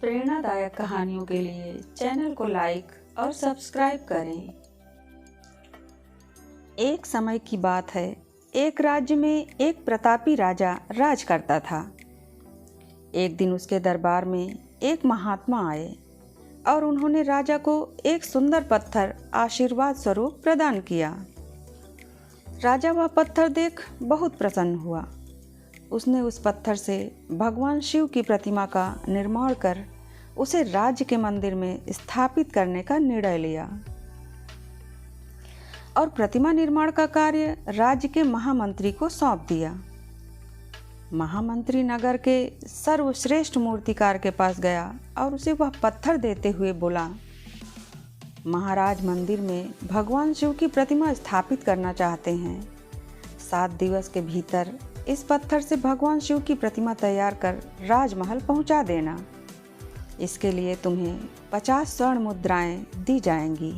प्रेरणादायक कहानियों के लिए चैनल को लाइक और सब्सक्राइब करें। एक समय की बात है, एक राज्य में एक प्रतापी राजा राज करता था। एक दिन उसके दरबार में एक महात्मा आए और उन्होंने राजा को एक सुंदर पत्थर आशीर्वाद स्वरूप प्रदान किया। राजा वह पत्थर देख बहुत प्रसन्न हुआ। उसने उस पत्थर से भगवान शिव की प्रतिमा का निर्माण कर उसे राज्य के मंदिर में स्थापित करने का निर्णय लिया और प्रतिमा निर्माण का कार्य राज्य के महामंत्री को सौंप दिया। महामंत्री नगर के सर्वश्रेष्ठ मूर्तिकार के पास गया और उसे वह पत्थर देते हुए बोला, महाराज मंदिर में भगवान शिव की प्रतिमा स्थापित करना चाहते हैं। 7 दिवस के भीतर इस पत्थर से भगवान शिव की प्रतिमा तैयार कर राजमहल पहुंचा देना। इसके लिए तुम्हें 50 स्वर्ण मुद्राएं दी जाएंगी।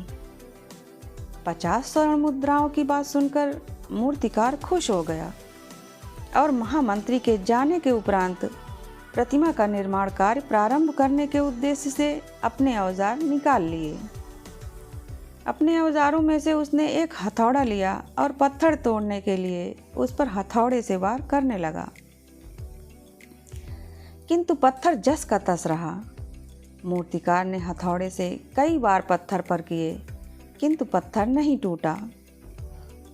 50 स्वर्ण मुद्राओं की बात सुनकर मूर्तिकार खुश हो गया और महामंत्री के जाने के उपरांत प्रतिमा का निर्माण कार्य प्रारंभ करने के उद्देश्य से अपने औजार निकाल लिए। अपने औजारों में से उसने एक हथौड़ा लिया और पत्थर तोड़ने के लिए उस पर हथौड़े से वार करने लगा, किंतु पत्थर जस का तस रहा। मूर्तिकार ने हथौड़े से कई बार पत्थर पर किए, किंतु पत्थर नहीं टूटा।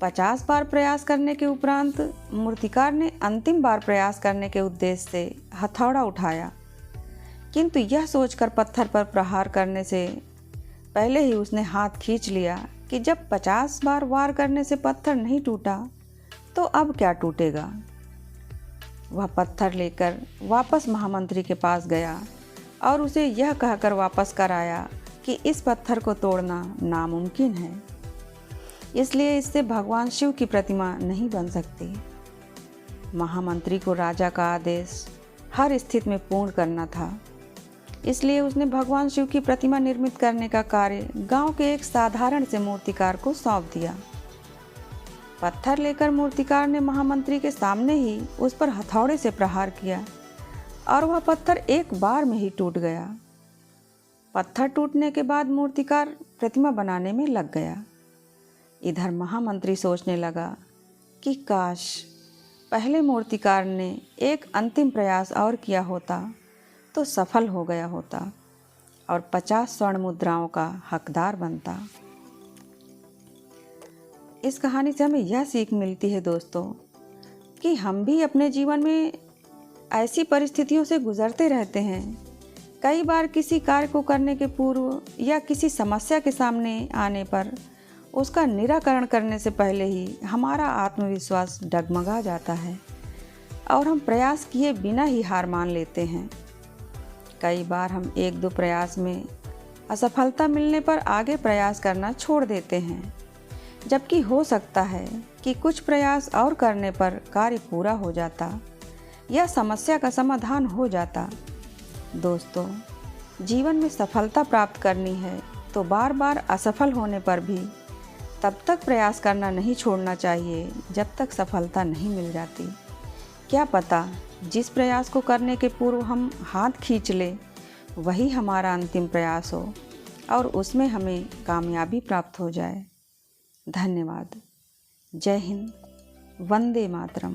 50 बार प्रयास करने के उपरांत मूर्तिकार ने अंतिम बार प्रयास करने के उद्देश्य से हथौड़ा उठाया, किंतु यह सोचकर पत्थर पर प्रहार करने से पहले ही उसने हाथ खींच लिया कि जब 50 बार वार करने से पत्थर नहीं टूटा तो अब क्या टूटेगा। वह पत्थर लेकर वापस महामंत्री के पास गया और उसे यह कहकर वापस कर आया कि इस पत्थर को तोड़ना नामुमकिन है, इसलिए इससे भगवान शिव की प्रतिमा नहीं बन सकती। महामंत्री को राजा का आदेश हर स्थिति में पूर्ण करना था, इसलिए उसने भगवान शिव की प्रतिमा निर्मित करने का कार्य गांव के एक साधारण से मूर्तिकार को सौंप दिया। पत्थर लेकर मूर्तिकार ने महामंत्री के सामने ही उस पर हथौड़े से प्रहार किया और वह पत्थर एक बार में ही टूट गया। पत्थर टूटने के बाद मूर्तिकार प्रतिमा बनाने में लग गया। इधर महामंत्री सोचने लगा कि काश पहले मूर्तिकार ने एक अंतिम प्रयास और किया होता तो सफल हो गया होता और 50 स्वर्ण मुद्राओं का हकदार बनता। इस कहानी से हमें यह सीख मिलती है दोस्तों कि हम भी अपने जीवन में ऐसी परिस्थितियों से गुजरते रहते हैं। कई बार किसी कार्य को करने के पूर्व या किसी समस्या के सामने आने पर उसका निराकरण करने से पहले ही हमारा आत्मविश्वास डगमगा जाता है और हम प्रयास किए बिना ही हार मान लेते हैं। कई बार हम 1-2 प्रयास में असफलता मिलने पर आगे प्रयास करना छोड़ देते हैं, जबकि हो सकता है कि कुछ प्रयास और करने पर कार्य पूरा हो जाता या समस्या का समाधान हो जाता। दोस्तों, जीवन में सफलता प्राप्त करनी है तो बार बार असफल होने पर भी तब तक प्रयास करना नहीं छोड़ना चाहिए जब तक सफलता नहीं मिल जाती। क्या पता जिस प्रयास को करने के पूर्व हम हाथ खींच लें वही हमारा अंतिम प्रयास हो और उसमें हमें कामयाबी प्राप्त हो जाए। धन्यवाद। जय हिंद। वंदे मातरम।